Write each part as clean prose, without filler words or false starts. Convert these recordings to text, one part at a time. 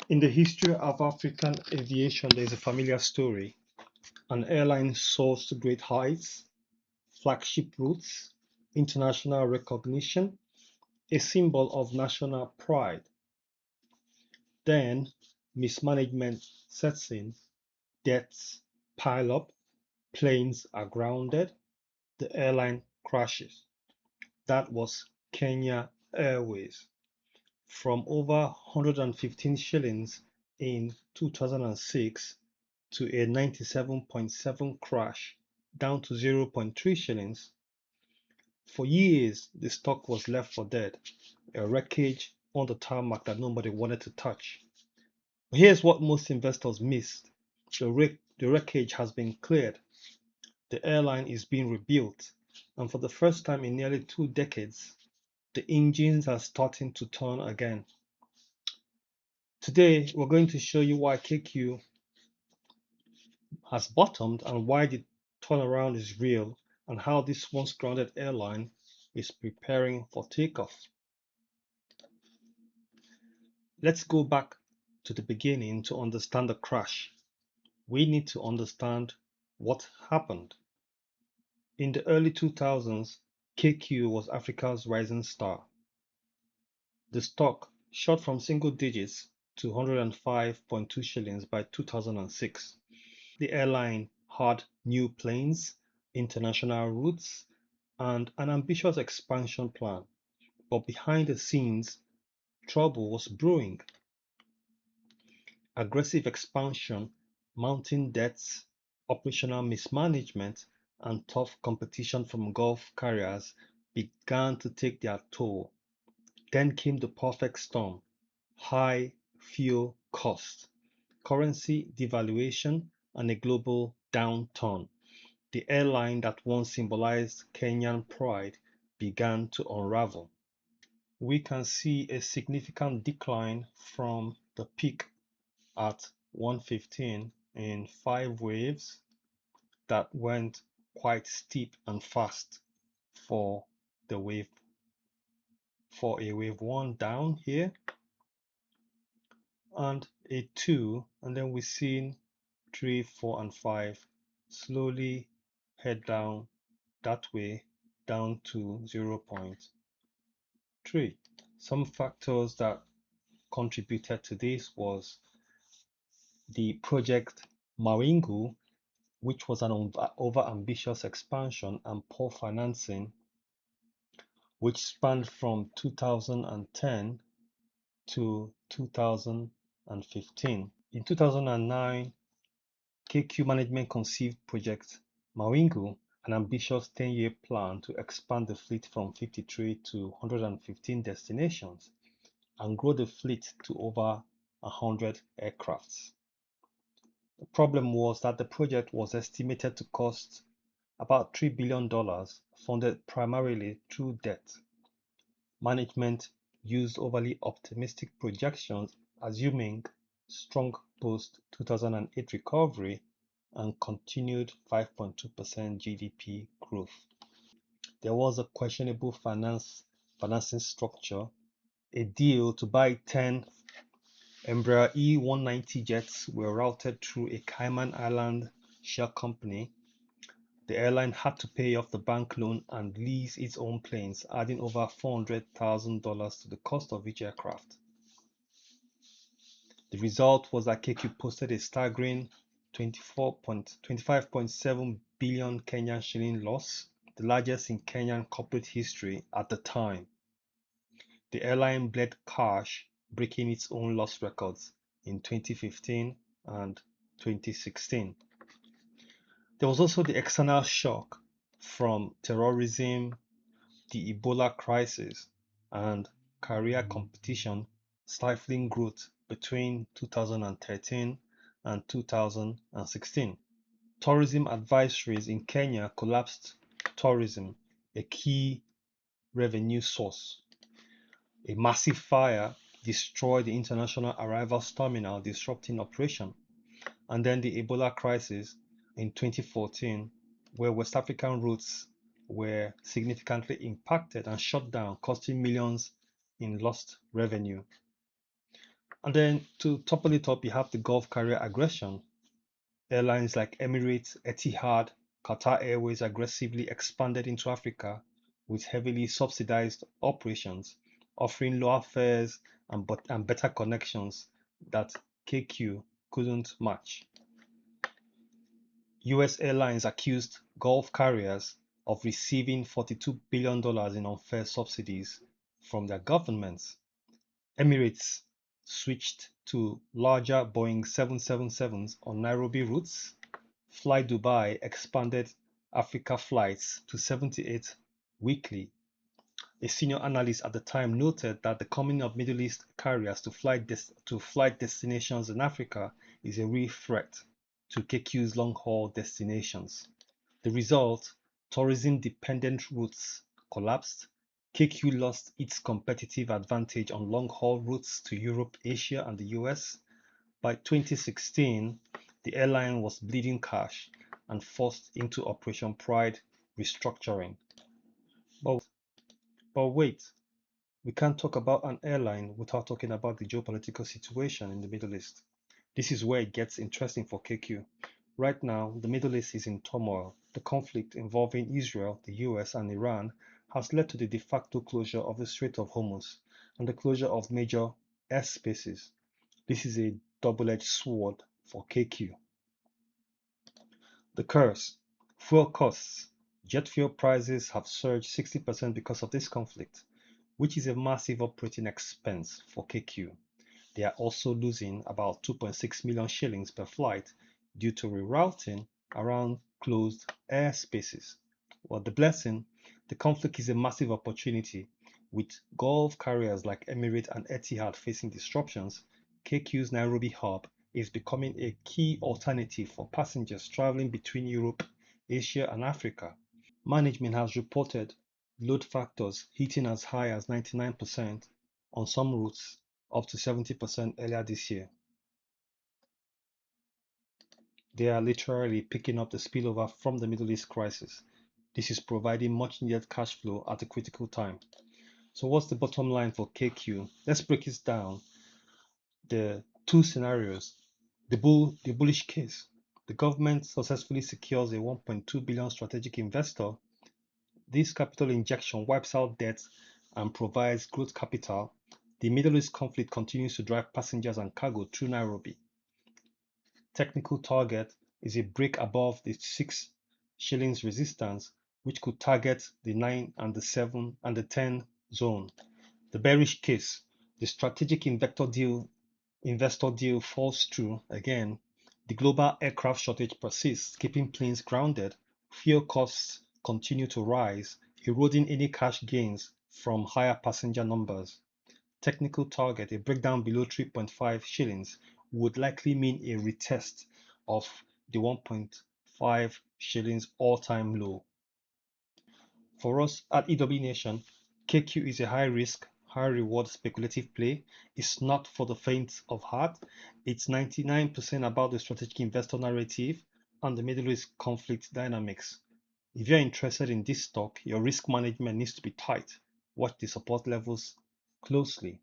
In the history of African aviation, there is a familiar story. An airline soars to great heights, flagship routes, international recognition, a symbol of national pride. Then mismanagement sets in, debts pile up, planes are grounded, the airline crashes. That was Kenya Airways. From over 115 shillings in 2006 to a 97.7 crash down to 0.3 shillings. For years, the stock was left for dead, a wreckage on the tarmac that nobody wanted to touch. But here's what most investors missed. The wreckage has been cleared. The airline is being rebuilt, and for the first time in nearly 2 decades, the engines are starting to turn again. Today, we're going to show you why KQ has bottomed and why the turnaround is real, and how this once grounded airline is preparing for takeoff. Let's go back to the beginning to understand the crash. We need to understand what happened. In the early 2000s, KQ was Africa's rising star. The stock shot from single digits to 105.2 shillings by 2006. The airline had new planes, international routes, and an ambitious expansion plan. But behind the scenes, trouble was brewing. Aggressive expansion, mounting debts, operational mismanagement, and tough competition from Gulf carriers began to take their toll. Then came the perfect storm: high fuel costs, currency devaluation, and a global downturn. The airline that once symbolized Kenyan pride began to unravel. We can see a significant decline from the peak at 115 in 5 waves that went quite steep and fast for the wave for a wave 1 down here, and a 2, and then we've seen 3, 4, and 5 slowly head down that way down to 0.3. Some factors that contributed to this was the project Mawingu, which was an over-ambitious expansion and poor financing, which spanned from 2010 to 2015. In 2009, KQ management conceived Project Mawingu, an ambitious 10-year plan to expand the fleet from 53 to 115 destinations and grow the fleet to over 100 aircrafts. The problem was that the project was estimated to cost about $3 billion, funded primarily through debt. Management used overly optimistic projections, assuming strong post-2008 recovery and continued 5.2% GDP growth. There was a questionable financing structure. A deal to buy 10 Embraer E190 jets were routed through a Cayman Island shell company. The airline had to pay off the bank loan and lease its own planes, adding over $400,000 to the cost of each aircraft. The result was that KQ posted a staggering 25.7 billion Kenyan shilling loss, the largest in Kenyan corporate history at the time. The airline bled cash, breaking its own loss records in 2015 and 2016. There was also the external shock from terrorism, the Ebola crisis, and career competition stifling growth between 2013 and 2016. Tourism advisories in Kenya collapsed tourism, a key revenue source. A massive fire destroyed the international arrivals terminal, disrupting operation. And then the Ebola crisis in 2014, where West African routes were significantly impacted and shut down, costing millions in lost revenue. And then to topple it up, you have the Gulf carrier aggression. Airlines like Emirates, Etihad, Qatar Airways aggressively expanded into Africa with heavily subsidized operations, offering lower fares and better connections that KQ couldn't match. US airlines accused Gulf carriers of receiving $42 billion in unfair subsidies from their governments. Emirates switched to larger Boeing 777s on Nairobi routes. Fly Dubai expanded Africa flights to 78 weekly. A senior analyst at the time noted that the coming of Middle East carriers to flight destinations in Africa is a real threat to KQ's long-haul destinations. The result, tourism-dependent routes collapsed. KQ lost its competitive advantage on long-haul routes to Europe, Asia, and the US. By 2016, the airline was bleeding cash and forced into Operation Pride restructuring. But, but wait, we can't talk about an airline without talking about the geopolitical situation in the Middle East. This is where it gets interesting for KQ. Right now, the Middle East is in turmoil. The conflict involving Israel, the US, and Iran has led to the de facto closure of the Strait of Hormuz and the closure of major airspaces. This is a double-edged sword for KQ. The curse: fuel costs. Jet fuel prices have surged 60% because of this conflict, which is a massive operating expense for KQ. They are also losing about 2.6 million shillings per flight due to rerouting around closed airspaces. Well, the blessing, the conflict is a massive opportunity. With Gulf carriers like Emirates and Etihad facing disruptions, KQ's Nairobi hub is becoming a key alternative for passengers traveling between Europe, Asia, and Africa. Management has reported load factors hitting as high as 99% on some routes, up to 70% earlier this year. They are literally picking up the spillover from the Middle East crisis. This is providing much needed cash flow at a critical time. So, what's the bottom line for KQ? Let's break it down. The two scenarios. The bullish case. The government successfully secures a 1.2 billion strategic investor. This capital injection wipes out debt and provides growth capital. The Middle East conflict continues to drive passengers and cargo through Nairobi. Technical target is a break above the 6 shillings resistance, which could target the 9 and the 7 and the 10 zone. The bearish case, the strategic investor deal falls through again. The global aircraft shortage persists, keeping planes grounded. Fuel costs continue to rise, eroding any cash gains from higher passenger numbers. Technical target, a breakdown below 3.5 shillings, would likely mean a retest of the 1.5 shillings all-time low. For us at EW Nation, KQ is a high risk, high reward speculative play. It's not for the faint of heart. It's 99% about the strategic investor narrative and the Middle East conflict dynamics. If you're interested in this stock, your risk management needs to be tight. Watch the support levels closely.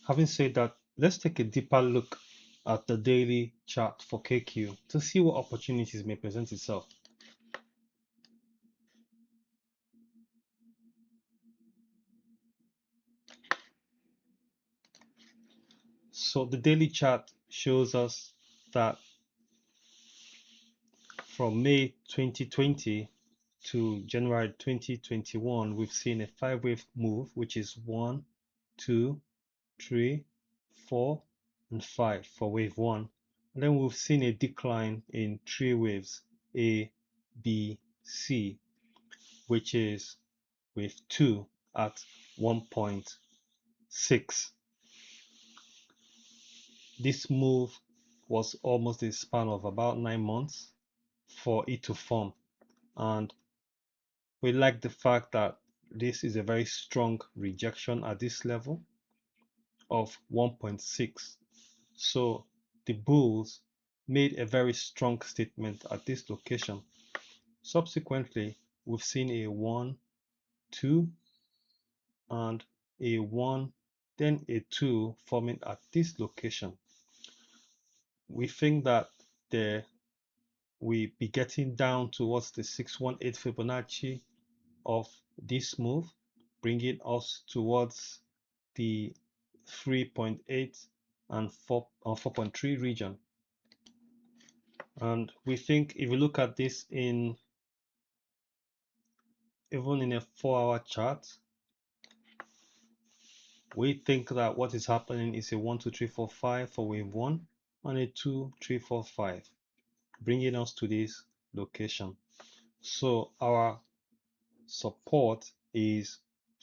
Having said that, let's take a deeper look at the daily chart for KQ to see what opportunities may present itself. So the daily chart shows us that from May 2020 to January 2021, we've seen a 5-wave move, which is 1, 2, 3, 4, and 5 for wave 1. And then we've seen a decline in 3 waves, A, B, C, which is wave 2 at 1.6. This move was almost a span of about 9 months for it to form, and we like the fact that this is a very strong rejection at this level of 1.6. So the bulls made a very strong statement at this location. Subsequently, we've seen a 1, 2, and a 1, then a 2 forming at this location. We think that there we be getting down towards the 618 Fibonacci of this move, bringing us towards the 3.8 and 4.3 region. And we think if you look at this in even in a 4-hour chart, we think that what is happening is a 1, 2, 3, 4, 5 for wave 1 and a 2, 3, 4, 5, bringing us to this location. So our support is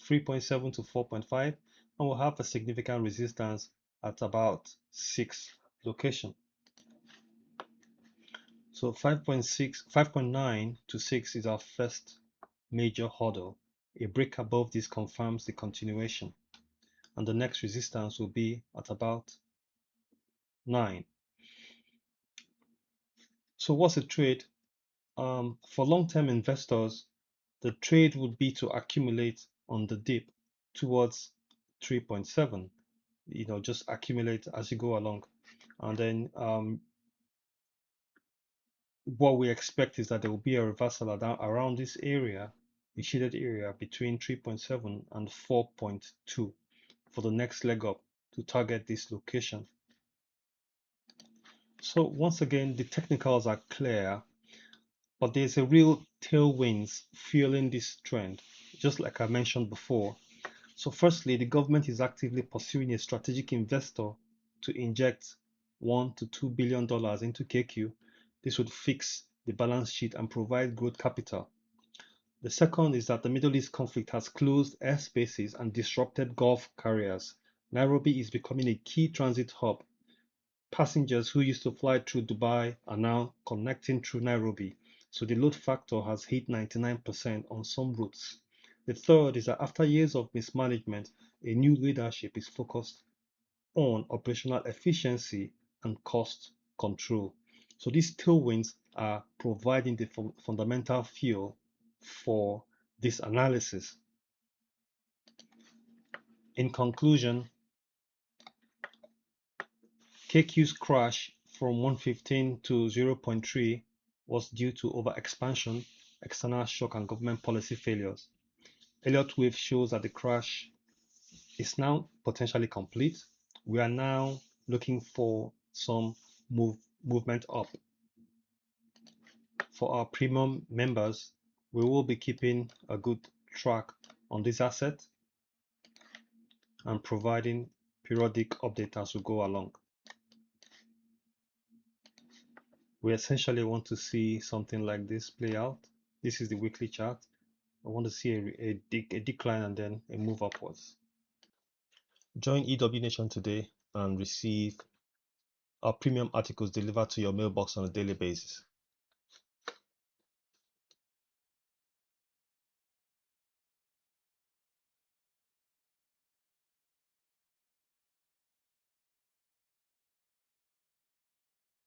3.7 to 4.5, and we'll have a significant resistance at about 6 location. So 5.9 to 6 is our first major hurdle. A break above this confirms the continuation, and the next resistance will be at about 9. So what's a trade? For long-term investors, the trade would be to accumulate on the dip towards 3.7. Just accumulate as you go along, and then what we expect is that there will be a reversal around this area, the shaded area between 3.7 and 4.2 for the next leg up to target this location. So once again, the technicals are clear, but there's a real tailwinds fueling this trend, just like I mentioned before. So firstly, the government is actively pursuing a strategic investor to inject $1 to $2 billion into KQ. This would fix the balance sheet and provide growth capital. The second is that the Middle East conflict has closed airspaces and disrupted Gulf carriers. Nairobi is becoming a key transit hub. Passengers who used to fly through Dubai are now connecting through Nairobi, so the load factor has hit 99% on some routes. The third is that after years of mismanagement, a new leadership is focused on operational efficiency and cost control. So these tailwinds are providing the fundamental fuel for this analysis. In conclusion, KQ's crash from 115 to 0.3 was due to overexpansion, external shock, and government policy failures. Elliott Wave shows that the crash is now potentially complete. We are now looking for some movement up. For our premium members, we will be keeping a good track on this asset and providing periodic updates as we go along. We essentially want to see something like this play out. This is the weekly chart. I want to see a decline and then a move upwards. Join EW Nation today and receive our premium articles delivered to your mailbox on a daily basis.